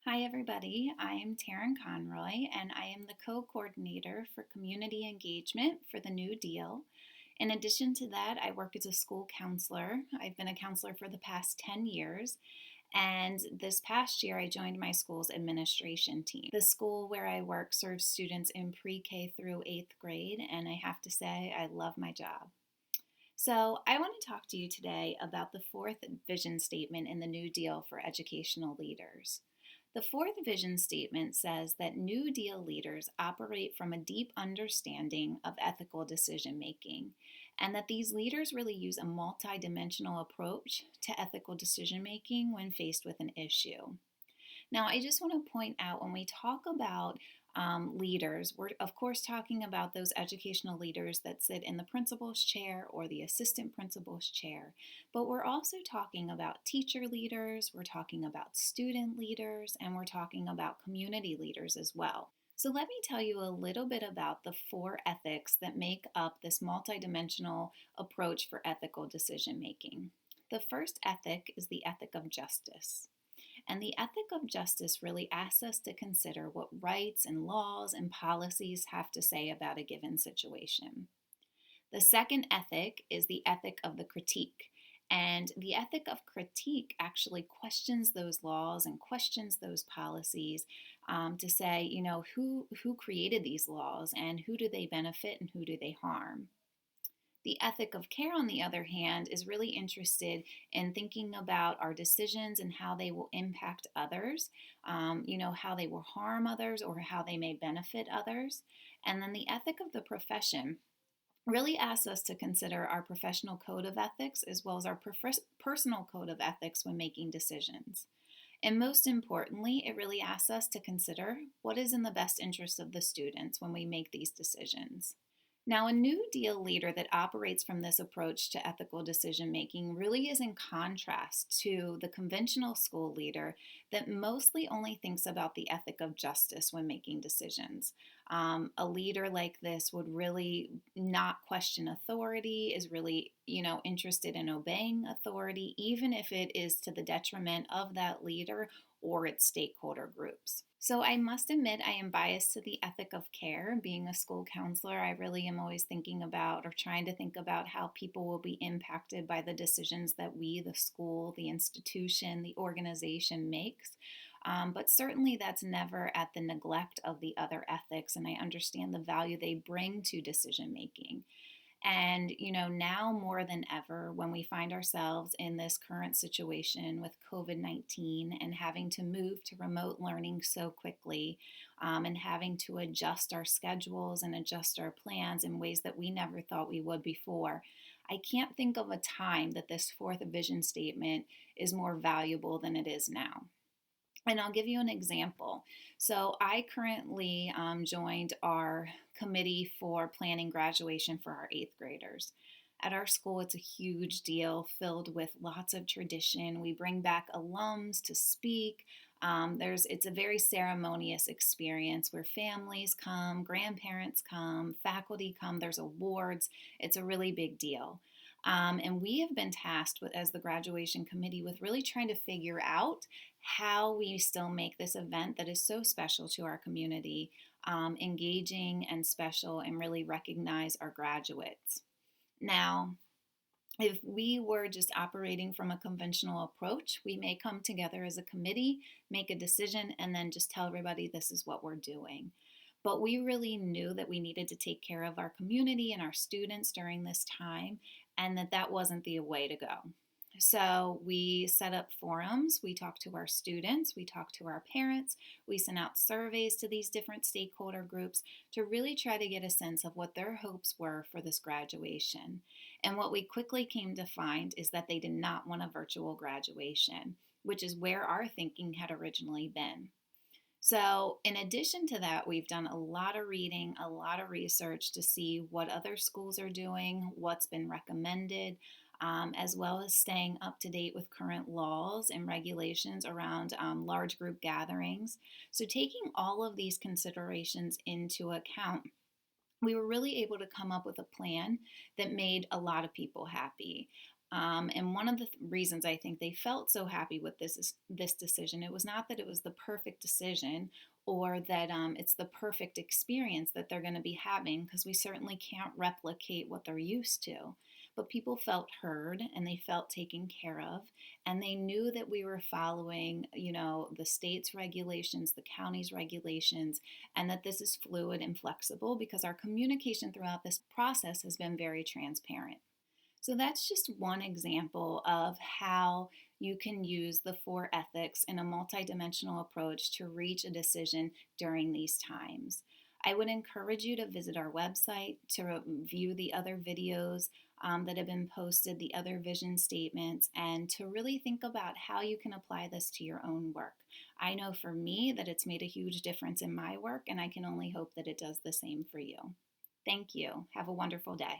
Hi, everybody. I am Taryn Conroy, and I am the co-coordinator for community engagement for the New Deal. In addition to that, I work as a school counselor. I've been a counselor for the past 10 years, and this past year I joined my school's administration team. The school where I work serves students in pre-K through 8th grade, and I have to say I love my job. So, I want to talk to you today about the fourth vision statement in the New Deal for educational leaders. The fourth vision statement says that New Deal leaders operate from a deep understanding of ethical decision making, and that these leaders really use a multidimensional approach to ethical decision making when faced with an issue. Now, I just want to point out when we talk about leaders, we're of course talking about those educational leaders that sit in the principal's chair or the assistant principal's chair. But we're also talking about teacher leaders, we're talking about student leaders, and we're talking about community leaders as well. So, let me tell you a little bit about the four ethics that make up this multidimensional approach for ethical decision making. The first ethic is the ethic of justice. And the ethic of justice really asks us to consider what rights and laws and policies have to say about a given situation. The second ethic is the ethic of the critique. And the ethic of critique actually questions those laws and questions those policies to say, who created these laws and who do they benefit and who do they harm? The ethic of care, on the other hand, is really interested in thinking about our decisions and how they will impact others, how they will harm others or how they may benefit others. And then the ethic of the profession really asks us to consider our professional code of ethics as well as our personal code of ethics when making decisions. And most importantly, it really asks us to consider what is in the best interest of the students when we make these decisions. Now, a New Deal leader that operates from this approach to ethical decision making really is in contrast to the conventional school leader that mostly only thinks about the ethic of justice when making decisions. A leader like this would really not question authority, is really, interested in obeying authority, even if it is to the detriment of that leader or its stakeholder groups. So I must admit I am biased to the ethic of care. Being a school counselor, I really am always thinking about or trying to think about how people will be impacted by the decisions that we, the school, the institution, the organization makes. But certainly that's never at the neglect of the other ethics, and I understand the value they bring to decision making. And, now more than ever, when we find ourselves in this current situation with COVID 19 and having to move to remote learning so quickly and having to adjust our schedules and adjust our plans in ways that we never thought we would before, I can't think of a time that this fourth vision statement is more valuable than it is now. And I'll give you an example. So, I currently joined our committee for planning graduation for our eighth graders. At our school, it's a huge deal filled with lots of tradition. We bring back alums to speak. It's a very ceremonious experience where families come, grandparents come, faculty come, there's awards. It's a really big deal. And we have been tasked with, as the graduation committee, with really trying to figure out how we still make this event that is so special to our community engaging and special and really recognize our graduates. Now, if we were just operating from a conventional approach, we may come together as a committee, make a decision, and then just tell everybody this is what we're doing. But we really knew that we needed to take care of our community and our students during this time, and that wasn't the way to go. So we set up forums, we talked to our students, we talked to our parents, we sent out surveys to these different stakeholder groups to really try to get a sense of what their hopes were for this graduation. And what we quickly came to find is that they did not want a virtual graduation, which is where our thinking had originally been. So, in addition to that, we've done a lot of reading, a lot of research to see what other schools are doing, what's been recommended, as well as staying up to date with current laws and regulations around large group gatherings. So, taking all of these considerations into account, we were really able to come up with a plan that made a lot of people happy. And one of the reasons I think they felt so happy with this decision, it was not that it was the perfect decision or that it's the perfect experience that they're going to be having, because we certainly can't replicate what they're used to. But people felt heard and they felt taken care of, and they knew that we were following, the state's regulations, the county's regulations, and that this is fluid and flexible because our communication throughout this process has been very transparent. So that's just one example of how you can use the four ethics in a multidimensional approach to reach a decision during these times. I would encourage you to visit our website to view the other videos that have been posted, the other vision statements, and to really think about how you can apply this to your own work. I know for me that it's made a huge difference in my work, and I can only hope that it does the same for you. Thank you. Have a wonderful day.